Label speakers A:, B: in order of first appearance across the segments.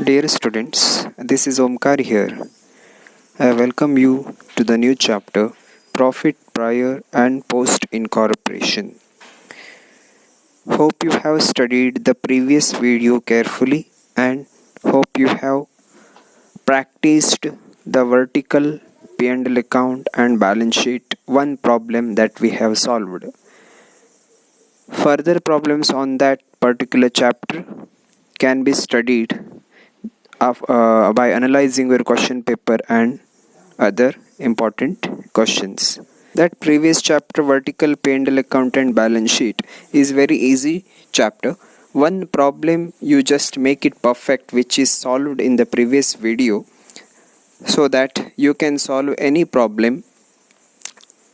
A: Dear students, this is Omkar here. I welcome you to the new chapter Profit Prior and Post Incorporation. Hope you have studied the previous video carefully and hope you have practiced the vertical P&L account and balance sheet one problem that we have solved. Further problems on that particular chapter can be studied by analyzing your question paper and other important questions. That previous chapter, vertical P&L account and balance sheet, is very easy chapter. One problem you just make it perfect, which is solved in the previous video, so that you can solve any problem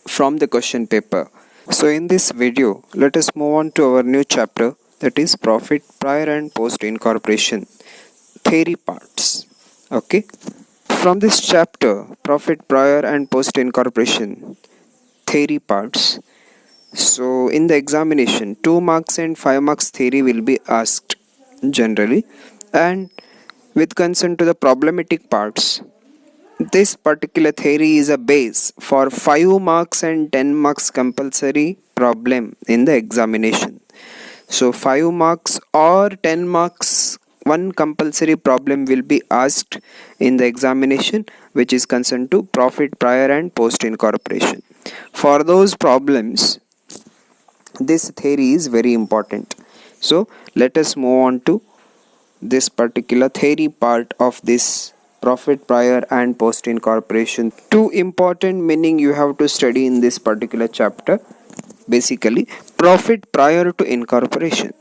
A: from the question paper. So in this video, let us move on to our new chapter, that is profit prior and post incorporation theory parts. Okay. From this chapter, profit prior and post incorporation theory parts. So, in the examination, 2 marks and 5 marks theory will be asked generally, and with concern to the problematic parts, this particular theory is a base for 5 marks and 10 marks compulsory problem in the examination. So 5 marks or 10 marks, one compulsory problem will be asked in the examination, which is concerned to profit prior and post incorporation. For those problems, this theory is very important. So let us move on to this particular theory part of this profit prior and post incorporation. Two important meaning you have to study in this particular chapter. Basically, profit prior to incorporation.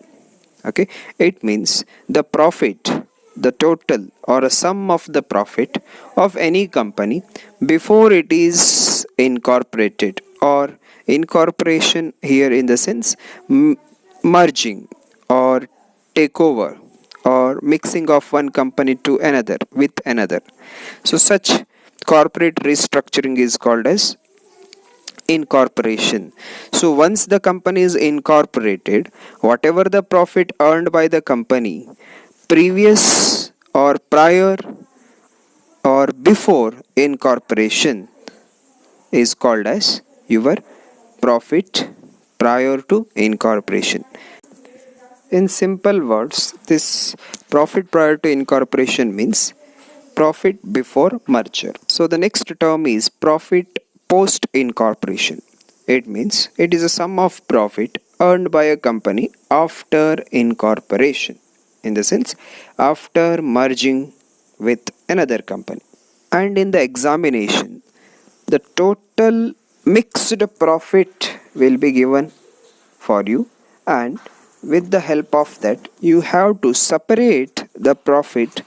A: Okay, it means the profit, the total or a sum of the profit of any company before it is incorporated, or incorporation here in the sense merging or takeover or mixing of one company to another with another. So such corporate restructuring is called as incorporation. So once the company is incorporated, whatever the profit earned by the company previous or prior or before incorporation is called as your profit prior to incorporation. In simple words, this profit prior to incorporation means profit before merger. So the next term is profit post incorporation. It means it is a sum of profit earned by a company after incorporation, in the sense after merging with another company. And in the examination, the total mixed profit will be given for you, and with the help of that you have to separate the profit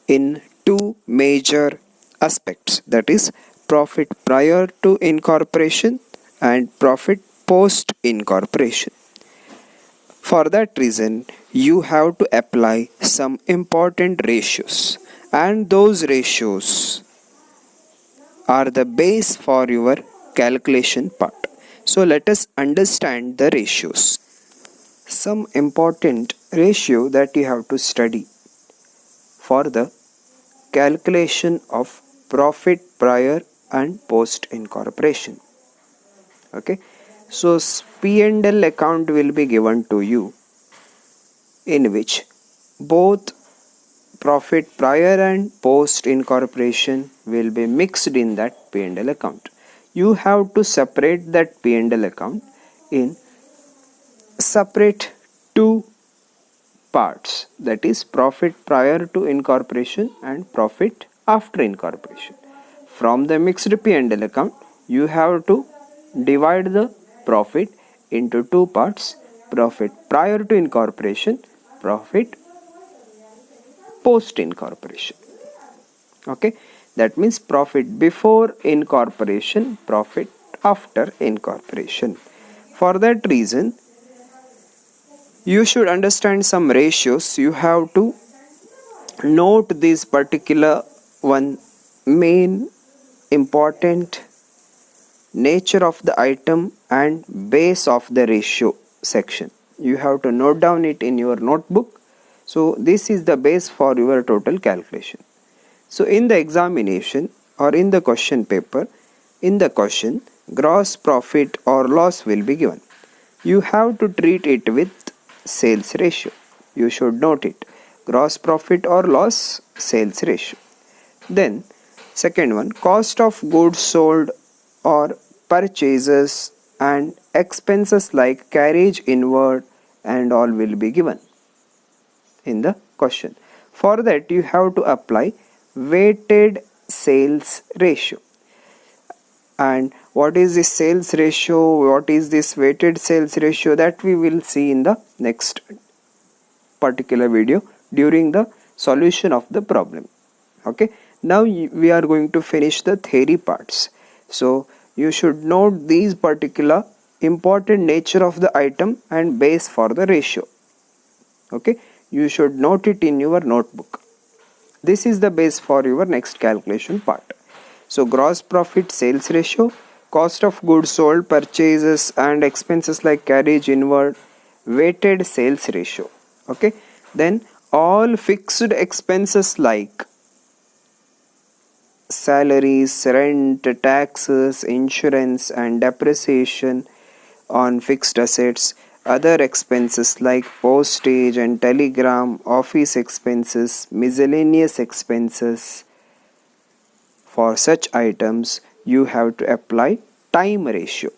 A: in two major aspects, that is profit prior to incorporation and profit post incorporation. For that reason, you have to apply some important ratios, and those ratios are the base for your calculation part. So let us understand the ratios. Some important ratio that you have to study for the calculation of profit prior and post incorporation. Okay, so P&L account will be given to you, in which both profit prior and post incorporation will be mixed in that P&L account. You have to separate that P&L account in separate two parts, that is profit prior to incorporation and profit after incorporation. From the mixed P&L account, you have to divide the profit into two parts: profit prior to incorporation, profit post incorporation. Okay, that means profit before incorporation, profit after incorporation. For that reason, you should understand some ratios. You have to note this particular one main important nature of the item and base of the ratio section. You have to note down it in your notebook So this is the base for your total calculation. So in the examination or in the question paper, in the question, gross profit or loss will be given. You have to treat it with sales ratio. You should note it. Gross profit or loss, sales ratio. Then second one, cost of goods sold or purchases and expenses like carriage inward and all will be given in the question. For that you have to apply weighted sales ratio. And what is this sales ratio, what is this weighted sales ratio, that we will see in the next particular video during the solution of the problem. Okay, now we are going to finish the theory parts. So you should note these particular important nature of the item and base for the ratio. Okay, you should note it in your notebook. This is the base for your next calculation part. So gross profit sales ratio, cost of goods sold, purchases and expenses like carriage inward, weighted sales ratio. Okay, then all fixed expenses like salaries, rent, taxes, insurance and depreciation on fixed assets, other expenses like postage and telegram, office expenses, miscellaneous expenses. For such items you have to apply time ratio.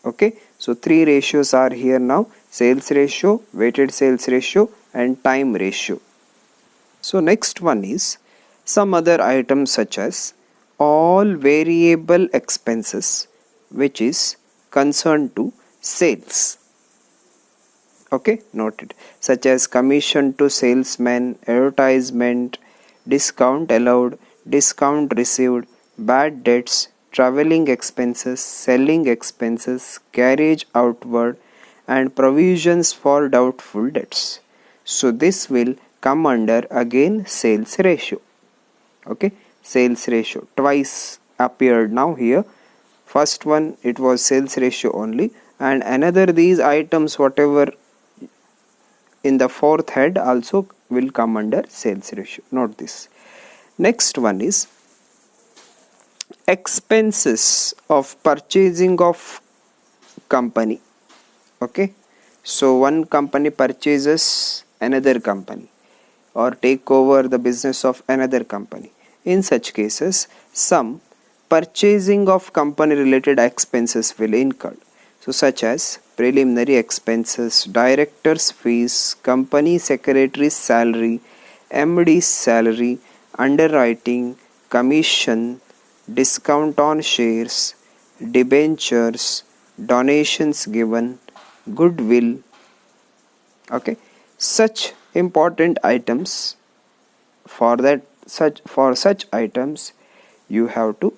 A: Okay, so three ratios are here now: sales ratio, weighted sales ratio and time ratio. So next one is some other items such as all variable expenses, which is concerned to sales. Okay, noted, such as commission to salesmen, advertisement, discount allowed, discount received, bad debts, traveling expenses, selling expenses, carriage outward and provisions for doubtful debts. So this will come under again sales ratio. Okay, sales ratio twice appeared now here. First one it was sales ratio only, and another these items whatever in the fourth head also will come under sales ratio. Note this. Next one is expenses of purchasing of company. Okay, so one company purchases another company or take over the business of another company. In such cases, some purchasing of company related expenses will incur. So such as preliminary expenses, director's fees, company secretary's salary, MD's salary, underwriting, commission, discount on shares, debentures, donations given, goodwill. Okay, such important items, for such items you have to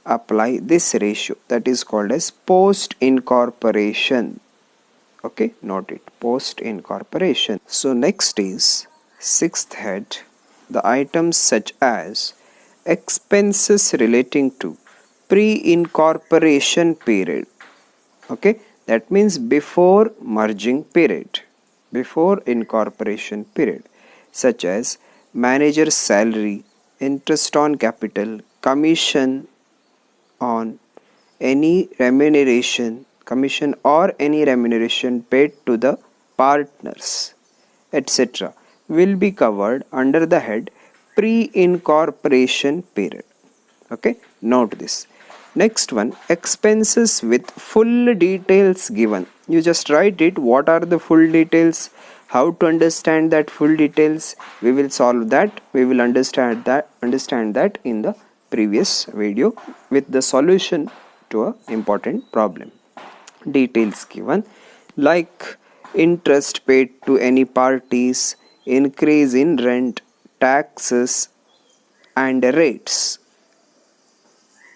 A: apply this ratio, that is called as post incorporation. Okay, note it, post incorporation. So next is sixth head, the items such as expenses relating to pre-incorporation period. Okay, that means before merging period, before incorporation period, such as manager's salary, interest on capital, commission on any remuneration, commission or any remuneration paid to the partners, etc., will be covered under the head pre-incorporation period. Okay, note this. Next one, expenses with full details given. You just write it, what are the full details, how to understand that full details. We will solve that, we will understand that in the previous video with the solution to a important problem. Details given like interest paid to any parties, increase in rent, taxes and rates.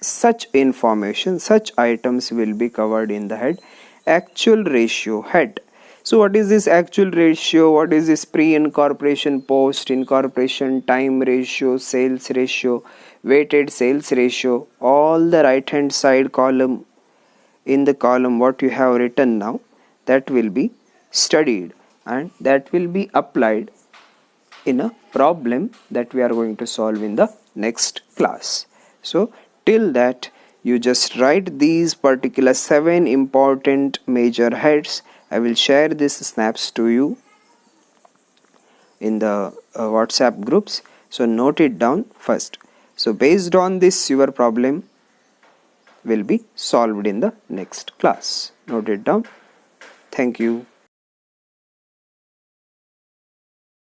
A: Such information, such items will be covered in the head actual ratio head. So what is this actual ratio, what is this pre-incorporation, post-incorporation, time ratio, sales ratio, weighted sales ratio, all the right hand side column, in the column what you have written now, that will be studied and that will be applied in a problem that we are going to solve in the next class. So till that, you just write these particular 7 important major heads. I will share these snaps to you in the WhatsApp groups. So note it down first. So based on this, your problem will be solved in the next class. Note it down. Thank you.